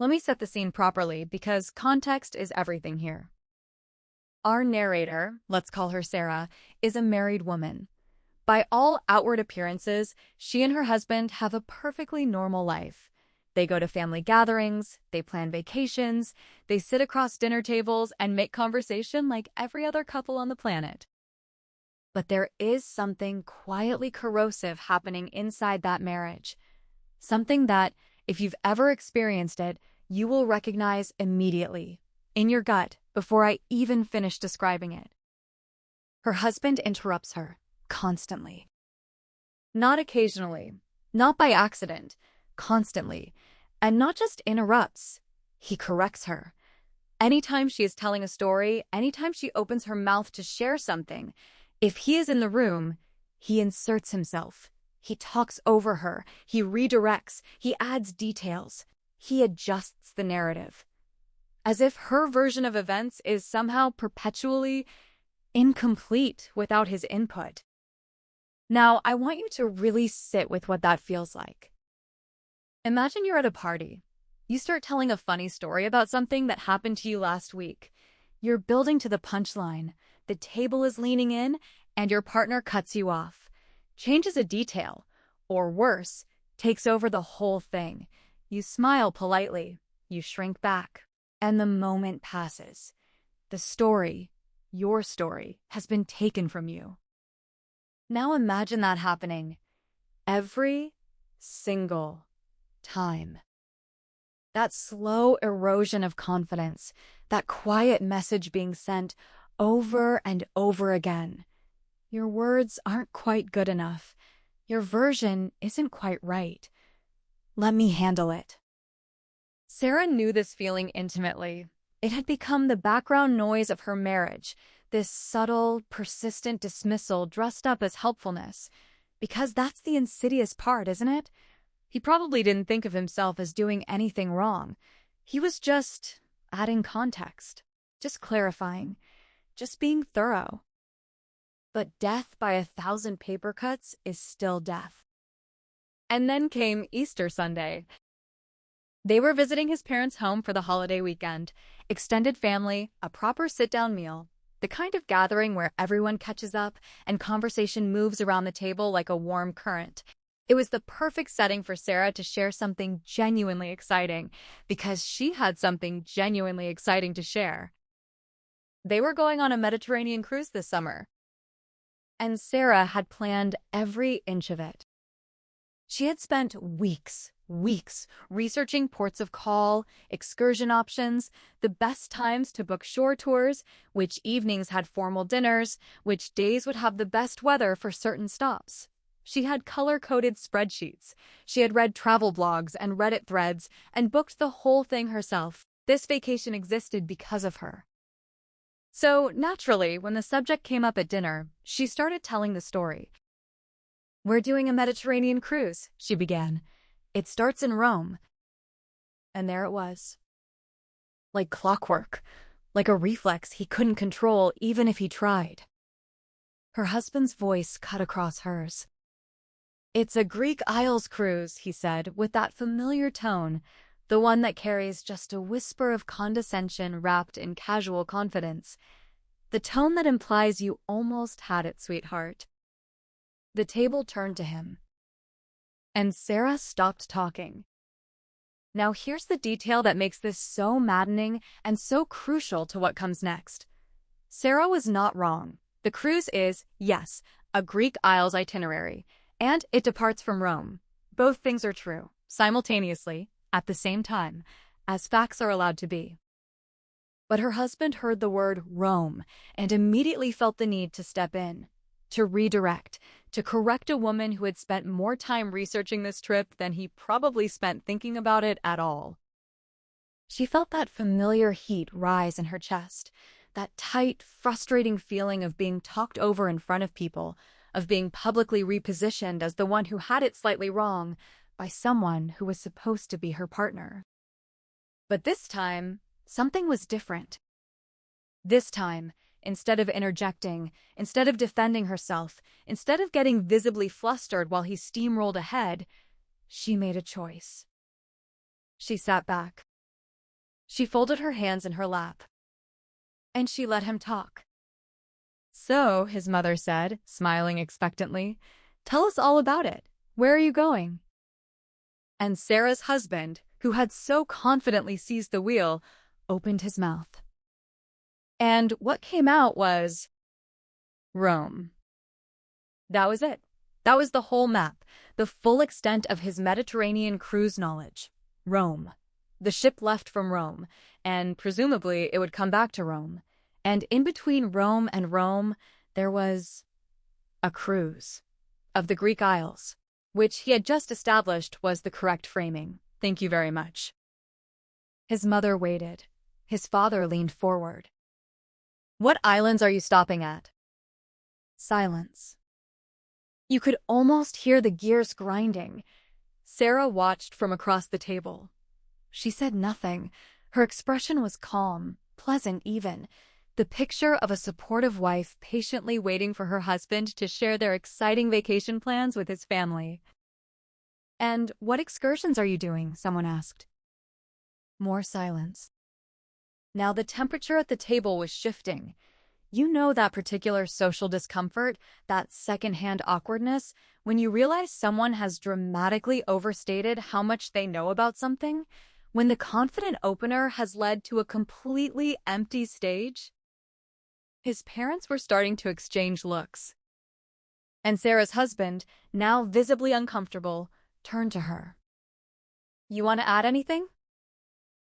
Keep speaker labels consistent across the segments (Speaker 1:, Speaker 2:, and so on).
Speaker 1: Let me set the scene properly because context is everything here. Our narrator, let's call her Sarah, is a married woman. By all outward appearances, she and her husband have a perfectly normal life. They go to family gatherings, they plan vacations, they sit across dinner tables and make conversation like every other couple on the planet. But there is something quietly corrosive happening inside that marriage. Something that, if you've ever experienced it, you will recognize immediately, in your gut, before I even finish describing it. Her husband interrupts her, constantly. Not occasionally, not by accident, constantly. And not just interrupts, he corrects her. Anytime she is telling a story, anytime she opens her mouth to share something, if he is in the room, he inserts himself. He talks over her, he redirects, he adds details, he adjusts the narrative. As if her version of events is somehow perpetually incomplete without his input. Now, I want you to really sit with what that feels like. Imagine you're at a party. You start telling a funny story about something that happened to you last week. You're building to the punchline. The table is leaning in, and your partner cuts you off, changes a detail, or worse, takes over the whole thing. You smile politely, you shrink back, and the moment passes. The story, your story, has been taken from you. Now imagine that happening every single time. That slow erosion of confidence, that quiet message being sent over and over again. Your words aren't quite good enough. Your version isn't quite right. Let me handle it. Sarah knew this feeling intimately. It had become the background noise of her marriage, this subtle, persistent dismissal dressed up as helpfulness. Because that's the insidious part, isn't it? He probably didn't think of himself as doing anything wrong. He was just adding context, just clarifying, just being thorough. But death by 1,000 paper cuts is still death. And then came Easter Sunday. They were visiting his parents' home for the holiday weekend. Extended family, a proper sit-down meal, the kind of gathering where everyone catches up and conversation moves around the table like a warm current. It was the perfect setting for Sarah to share something genuinely exciting, because she had something genuinely exciting to share. They were going on a Mediterranean cruise this summer, and Sarah had planned every inch of it. She had spent weeks researching ports of call, excursion options, the best times to book shore tours, which evenings had formal dinners, which days would have the best weather for certain stops. She had color-coded spreadsheets. She had read travel blogs and Reddit threads and booked the whole thing herself. This vacation existed because of her. So, naturally, when the subject came up at dinner, she started telling the story. "We're doing a Mediterranean cruise," she began. "It starts in Rome." And there it was. Like clockwork, like a reflex he couldn't control even if he tried. Her husband's voice cut across hers. "It's a Greek Isles cruise," he said, with that familiar tone, the one that carries just a whisper of condescension wrapped in casual confidence. The tone that implies you almost had it, sweetheart. The table turned to him, and Sarah stopped talking. Now here's the detail that makes this so maddening and so crucial to what comes next. Sarah was not wrong. The cruise is, yes, a Greek Isles itinerary, and it departs from Rome. Both things are true, simultaneously, at the same time, as facts are allowed to be. But her husband heard the word Rome and immediately felt the need to step in, to redirect, to correct a woman who had spent more time researching this trip than he probably spent thinking about it at all. She felt that familiar heat rise in her chest, that tight, frustrating feeling of being talked over in front of people, of being publicly repositioned as the one who had it slightly wrong by someone who was supposed to be her partner. But this time, something was different. This time, instead of interjecting, instead of defending herself, instead of getting visibly flustered while he steamrolled ahead, she made a choice. She sat back. She folded her hands in her lap, and she let him talk. "So," his mother said, smiling expectantly, "tell us all about it. Where are you going?" And Sarah's husband, who had so confidently seized the wheel, opened his mouth. And what came out was Rome. That was it. That was the whole map, the full extent of his Mediterranean cruise knowledge. Rome. The ship left from Rome, and presumably it would come back to Rome. And in between Rome and Rome, there was a cruise of the Greek Isles, which he had just established was the correct framing. Thank you very much. His mother waited. His father leaned forward. "What islands are you stopping at?" Silence. You could almost hear the gears grinding. Sarah watched from across the table. She said nothing. Her expression was calm, pleasant even. The picture of a supportive wife patiently waiting for her husband to share their exciting vacation plans with his family. "And what excursions are you doing?" someone asked. More silence. Now the temperature at the table was shifting. You know that particular social discomfort, that secondhand awkwardness, when you realize someone has dramatically overstated how much they know about something, when the confident opener has led to a completely empty stage? His parents were starting to exchange looks. And Sarah's husband, now visibly uncomfortable, turned to her. "You want to add anything?"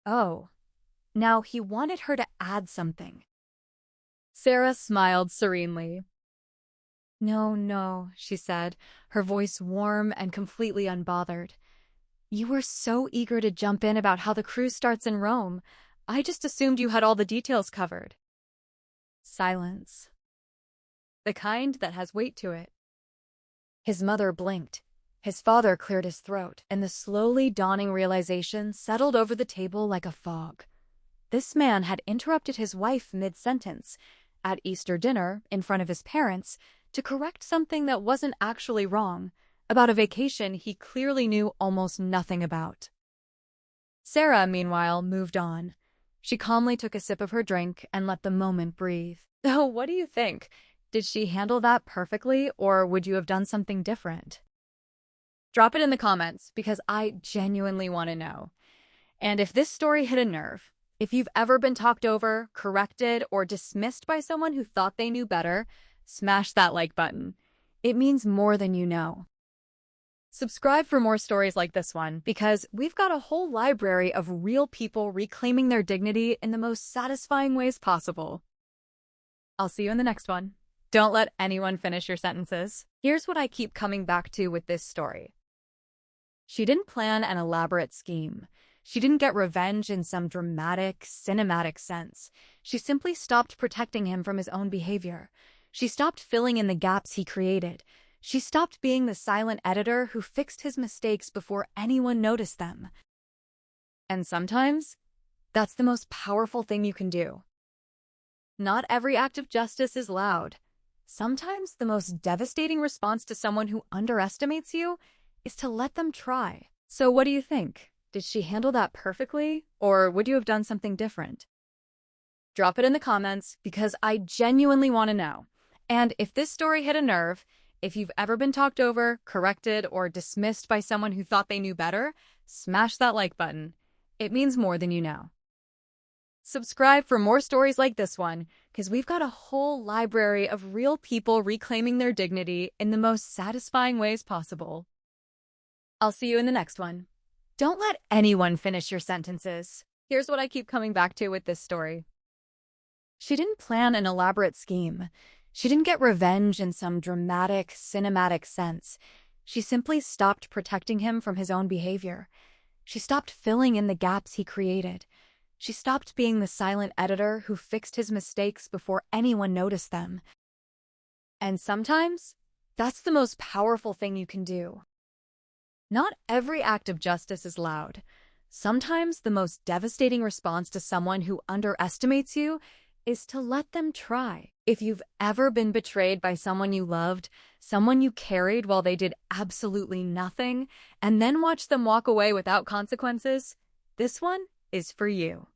Speaker 1: Oh, now he wanted her to add something. Sarah smiled serenely. No, she said, her voice warm and completely unbothered. "You were so eager to jump in about how the cruise starts in Rome. I just assumed you had all the details covered." Silence. The kind that has weight to it. His mother blinked. His father cleared his throat, and the slowly dawning realization settled over the table like a fog. This man had interrupted his wife mid-sentence, at Easter dinner, in front of his parents, to correct something that wasn't actually wrong, about a vacation he clearly knew almost nothing about. Sarah, meanwhile, moved on. She calmly took a sip of her drink and let the moment breathe. "Oh, what do you think? Did she handle that perfectly, or would you have done something different?" Drop it in the comments, because I genuinely want to know. And if this story hit a nerve, if you've ever been talked over, corrected, or dismissed by someone who thought they knew better, smash that like button. It means more than you know. Subscribe for more stories like this one, because we've got a whole library of real people reclaiming their dignity in the most satisfying ways possible. I'll see you in the next one. Don't let anyone finish your sentences. Here's what I keep coming back to with this story. She didn't plan an elaborate scheme. She didn't get revenge in some dramatic, cinematic sense. She simply stopped protecting him from his own behavior. She stopped filling in the gaps he created. She stopped being the silent editor who fixed his mistakes before anyone noticed them. And sometimes, that's the most powerful thing you can do. Not every act of justice is loud. Sometimes the most devastating response to someone who underestimates you is to let them try. So what do you think? Did she handle that perfectly, or would you have done something different? Drop it in the comments, because I genuinely want to know. And if this story hit a nerve, if you've ever been talked over, corrected, or dismissed by someone who thought they knew better, smash that like button. It means more than you know. Subscribe for more stories like this one, because we've got a whole library of real people reclaiming their dignity in the most satisfying ways possible. I'll see you in the next one. Don't let anyone finish your sentences. Here's what I keep coming back to with this story. She didn't plan an elaborate scheme. She didn't get revenge in some dramatic, cinematic sense. She simply stopped protecting him from his own behavior. She stopped filling in the gaps he created. She stopped being the silent editor who fixed his mistakes before anyone noticed them. And sometimes, that's the most powerful thing you can do. Not every act of justice is loud. Sometimes the most devastating response to someone who underestimates you is to let them try. If you've ever been betrayed by someone you loved, someone you carried while they did absolutely nothing, and then watched them walk away without consequences, this one is for you.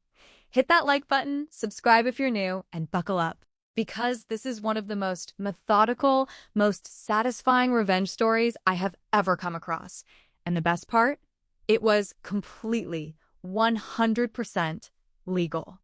Speaker 1: Hit that like button, subscribe if you're new, and buckle up. Because this is one of the most methodical, most satisfying revenge stories I have ever come across. And the best part? It was completely, 100% legal.